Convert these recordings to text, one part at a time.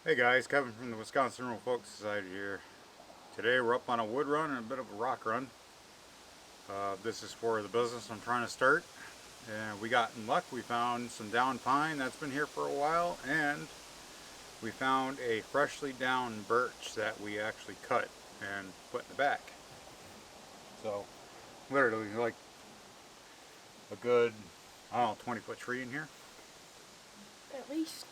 Hey guys, Kevin from the Wisconsin Rural Folk Society here. Today we're up on a wood run and a bit of a rock run. This is for the business I'm trying to start. And we got in luck, we found some down pine that's been here for a while, and we found a freshly down birch that we actually cut and put in the back. So literally like a good, I don't know, 20-foot tree in here. At least.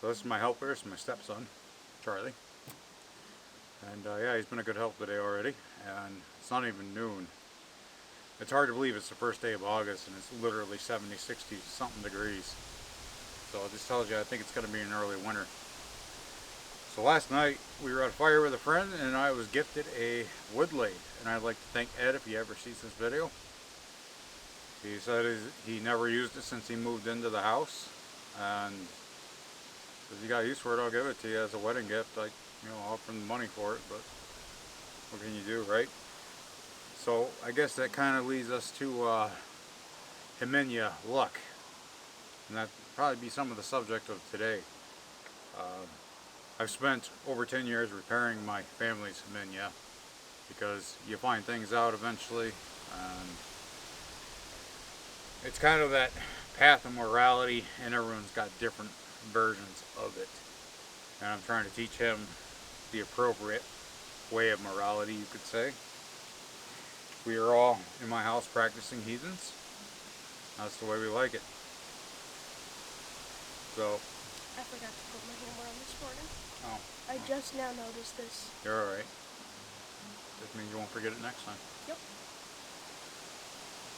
So this is my helper, this is my stepson, Charlie. And yeah, he's been a good help today already. And it's not even noon. It's hard to believe it's the first day of August and it's literally 70, 60 something degrees. So it just tells you I think it's going to be an early winter. So last night we were at a fire with a friend and I was gifted a wood lathe. And I'd like to thank Ed if he ever sees this video. He said he never used it since he moved into the house. And if you got use for it, I'll give it to you as a wedding gift. I'll offer him the money for it, but what can you do, right? So I guess that kind of leads us to Hamingja luck, and that probably be some of the subject of today. Uh, I've spent over 10 years repairing my family's Hamingja because you find things out eventually, and it's kind of that path of morality, and everyone's got different versions of it. And I'm trying to teach him the appropriate way of morality, you could say. We are all in my house practicing heathens. That's the way we like it. So. I forgot to put my hammer on this morning. Oh. I just now noticed this. You're alright. Just means you won't forget it next time. Yep.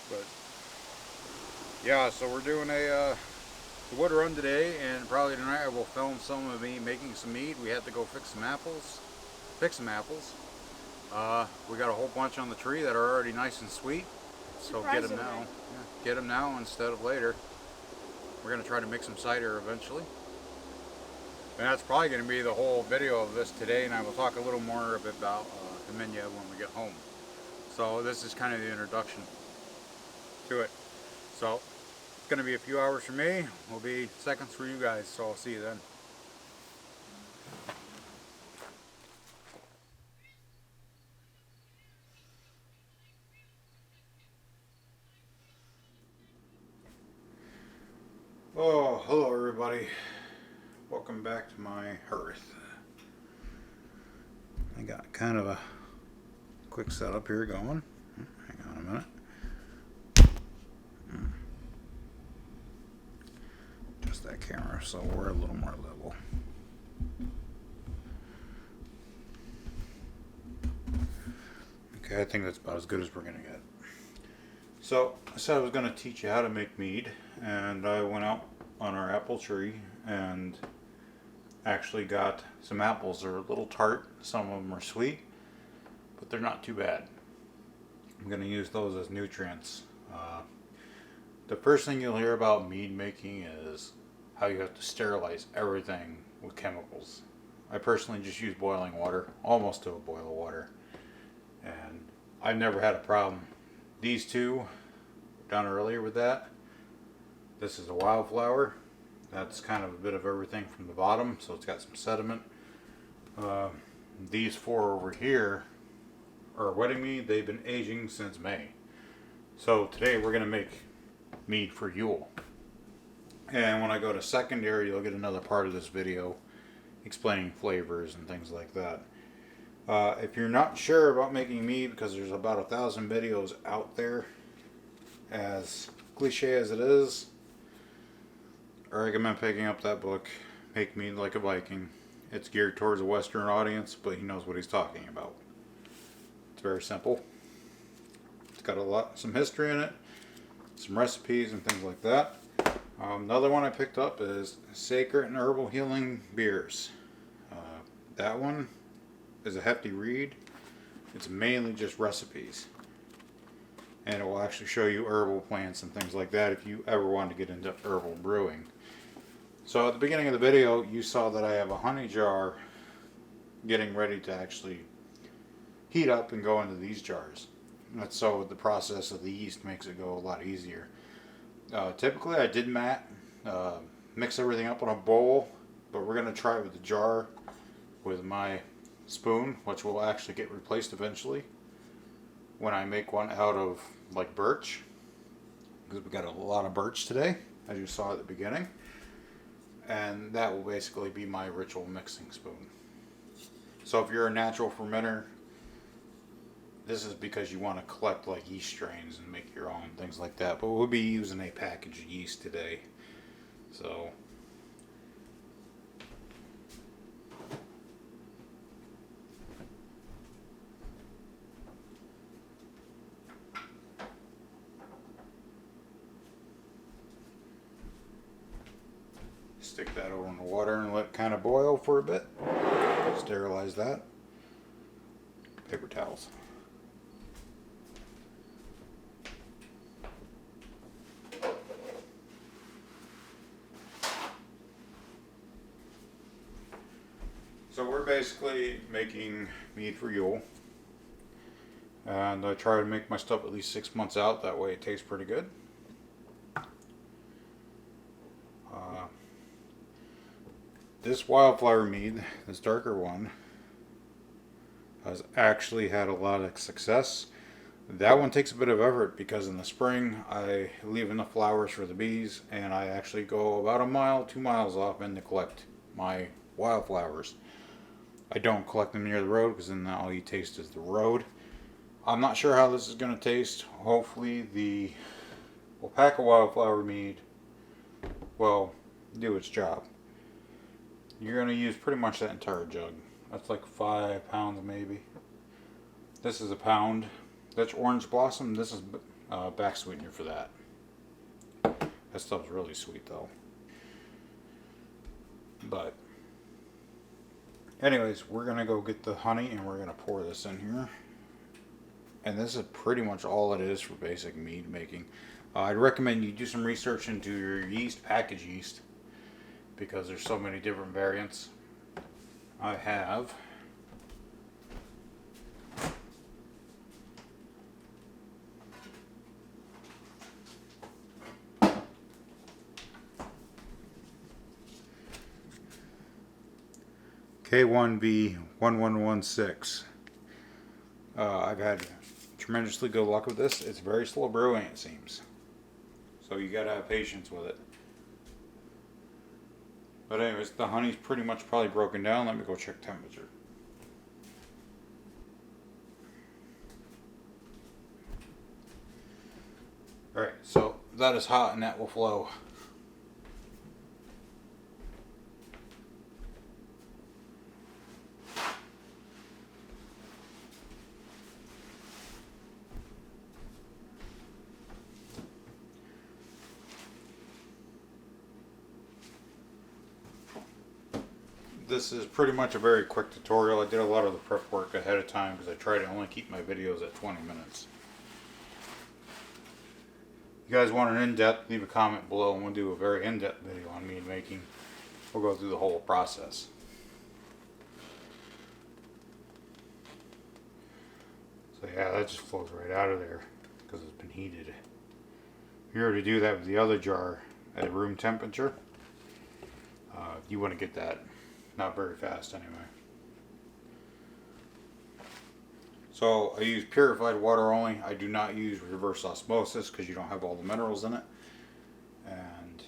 But yeah, so we're doing a wood run today, and probably tonight I will film some of me making some mead. We had to go fix some apples. We got a whole bunch on the tree that are already nice and sweet. So get them now. Yeah, get them now instead of later. We're going to try to make some cider eventually. And that's probably going to be the whole video of this today, and I will talk a little more a bit about Hamingja when we get home. So this is kind of the introduction to it. So it's going to be a few hours for me. Will be seconds for you guys, so I'll see you then. Oh, hello everybody. Welcome back to my hearth. I got kind of a quick setup here going. Hang on a minute. Just that camera so we're a little more level. Okay, I think that's about as good as we're gonna get. So I said I was gonna teach you how to make mead, and I went out on our apple tree and actually got some apples. They're a little tart, some of them are sweet, but they're not too bad. I'm going to use those as nutrients. The first thing you'll hear about mead making is how you have to sterilize everything with chemicals. I personally just use boiling water, almost to a boil of water, and I've never had a problem. These two done earlier with that. This is a wildflower. That's kind of a bit of everything from the bottom, so it's got some sediment. These four over here are wedding mead. They've been aging since May. So today we're going to make mead for Yule. And when I go to secondary, you'll get another part of this video explaining flavors and things like that. If you're not sure about making mead, because there's about 1,000 videos out there, as cliche as it is, I recommend picking up that book, Make Mead Like a Viking. It's geared towards a Western audience, but he knows what he's talking about. It's very simple. It's got some history in it, some recipes and things like that. Another one I picked up is Sacred and Herbal Healing Beers. That one is a hefty read. It's mainly just recipes. And it will actually show you herbal plants and things like that if you ever want to get into herbal brewing. So at the beginning of the video, you saw that I have a honey jar getting ready to actually heat up and go into these jars. That's so the process of the yeast makes it go a lot easier. Typically I did mix everything up in a bowl but we're going to try with the jar with my spoon, which will actually get replaced eventually when I make one out of like birch, because we got a lot of birch today, as you saw at the beginning, and that will basically be my ritual mixing spoon. So if you're a natural fermenter, this is because you want to collect like yeast strains and make your own, things like that, but we'll be using a packaged yeast today. So stick that over in the water and let it kind of boil for a bit. Sterilize that. Paper towels. So we're basically making mead for Yule. And I try to make my stuff at least 6 months out, that way it tastes pretty good. This wildflower mead, this darker one, has actually had a lot of success. That one takes a bit of effort because in the spring I leave enough flowers for the bees, and I actually go about a mile, 2 miles off in to collect my wildflowers. I don't collect them near the road because then all you taste is the road. I'm not sure how this is going to taste. Hopefully the alpaca wildflower mead will do its job. You're going to use pretty much that entire jug. That's like 5 pounds maybe. This is a pound. That's orange blossom. This is back sweetener for that. That stuff's really sweet though. But anyways, we're going to go get the honey and we're going to pour this in here. And this is pretty much all it is for basic mead making. I'd recommend you do some research into your yeast, package yeast, because there's so many different variants. I have K1B1116. I've had tremendously good luck with this. It's very slow brewing, it seems. So you gotta have patience with it. But anyways, the honey's pretty much probably broken down. Let me go check temperature. Alright, so that is hot and that will flow. This is pretty much a very quick tutorial. I did a lot of the prep work ahead of time because I try to only keep my videos at 20 minutes. If you guys want an in-depth, leave a comment below and we'll do a very in-depth video on mead making. We'll go through the whole process. So yeah, that just flows right out of there because it's been heated. If you were to do that with the other jar at room temperature, you want to get that not very fast anyway. So I use purified water only. I do not use reverse osmosis because you don't have all the minerals in it. And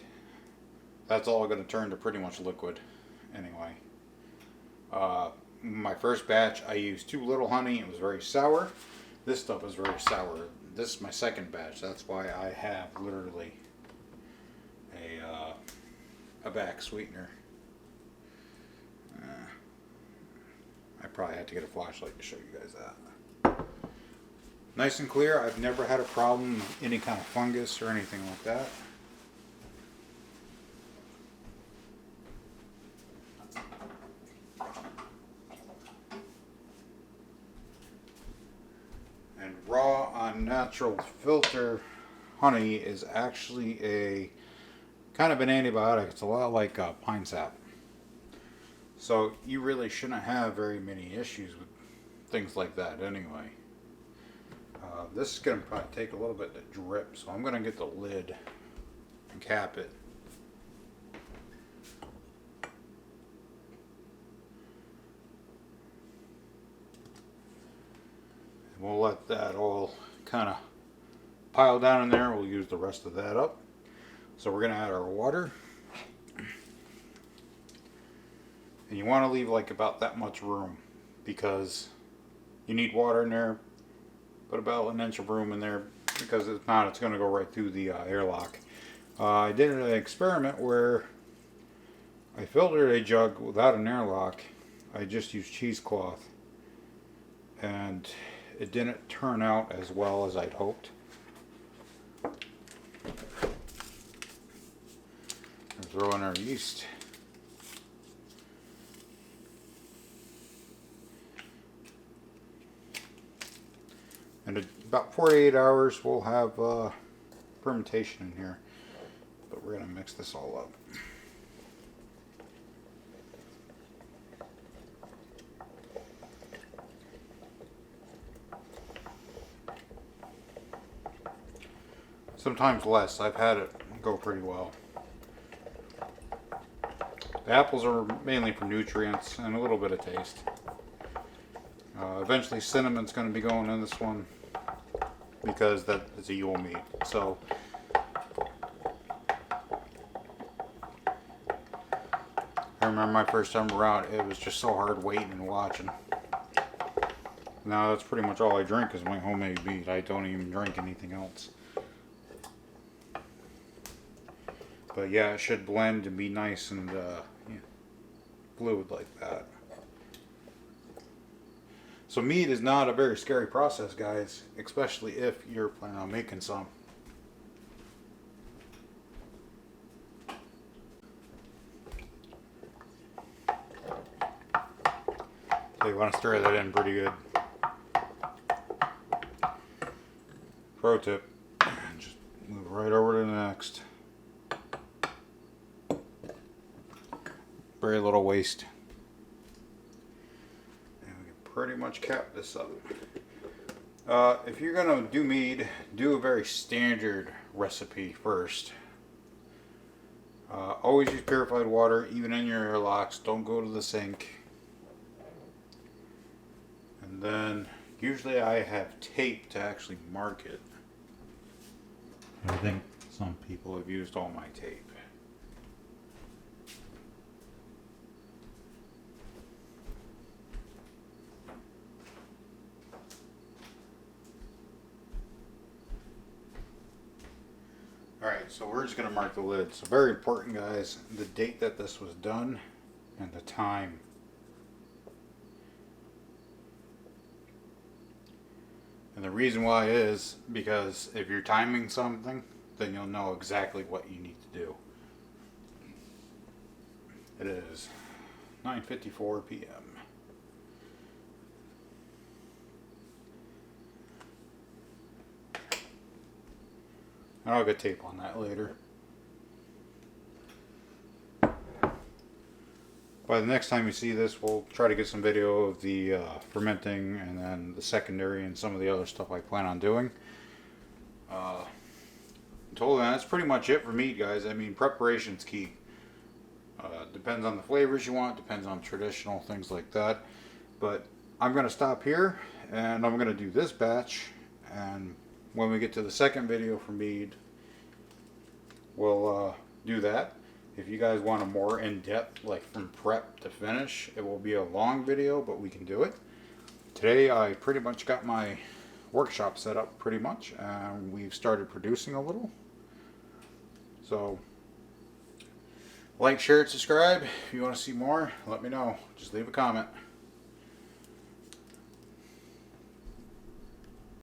that's all going to turn to pretty much liquid anyway. My first batch I used too little honey. It was very sour. This stuff is very sour. This is my second batch. That's why I have literally a back sweetener. I probably had to get a flashlight to show you guys that. Nice and clear. I've never had a problem with any kind of fungus or anything like that. And raw, unnatural filter honey is actually a kind of an antibiotic. It's a lot like pine sap. So you really shouldn't have very many issues with things like that anyway. This is going to probably take a little bit to drip, so I'm going to get the lid and cap it. We'll let that all kind of pile down in there. We'll use the rest of that up. So we're going to add our water. And you want to leave like about that much room because you need water in there. Put about an inch of room in there because if not, it's going to go right through the airlock. I did an experiment where I filtered a jug without an airlock. I just used cheesecloth. And it didn't turn out as well as I'd hoped. Throw in our yeast. And in about 48 hours we'll have fermentation in here. But we're going to mix this all up. Sometimes less. I've had it go pretty well. The apples are mainly for nutrients and a little bit of taste. Eventually cinnamon's going to be going in this one because that is a Yule mead. So I remember my first time around, it was just so hard waiting and watching. Now that's pretty much all I drink is my homemade mead. I don't even drink anything else. But yeah, it should blend and be nice and fluid like that. So mead is not a very scary process, guys, especially if you're planning on making some. So you want to stir that in pretty good. Pro tip, just move right over to the next. Very little waste. And we can pretty much cap this up. If you're going to do mead, do a very standard recipe first. Always use purified water, even in your airlocks. Don't go to the sink. And then, usually I have tape to actually mark it. I think some people have used all my tape. Alright, so we're just going to mark the lid. So very important, guys, the date that this was done and the time. And the reason why is because if you're timing something, then you'll know exactly what you need to do. It is 9:54 p.m. And I'll get tape on that later. By the next time you see this, we'll try to get some video of the fermenting and then the secondary and some of the other stuff I plan on doing. Until then, that's pretty much it for meat, guys. I mean, preparation's key. Depends on the flavors you want, depends on traditional things like that. But I'm going to stop here and I'm going to do this batch, and when we get to the second video for mead, we'll do that. If you guys want a more in-depth, like from prep to finish, it will be a long video, but we can do it. Today I pretty much got my workshop set up pretty much, and we've started producing a little. So like, share, and subscribe. If you want to see more, let me know. Just leave a comment.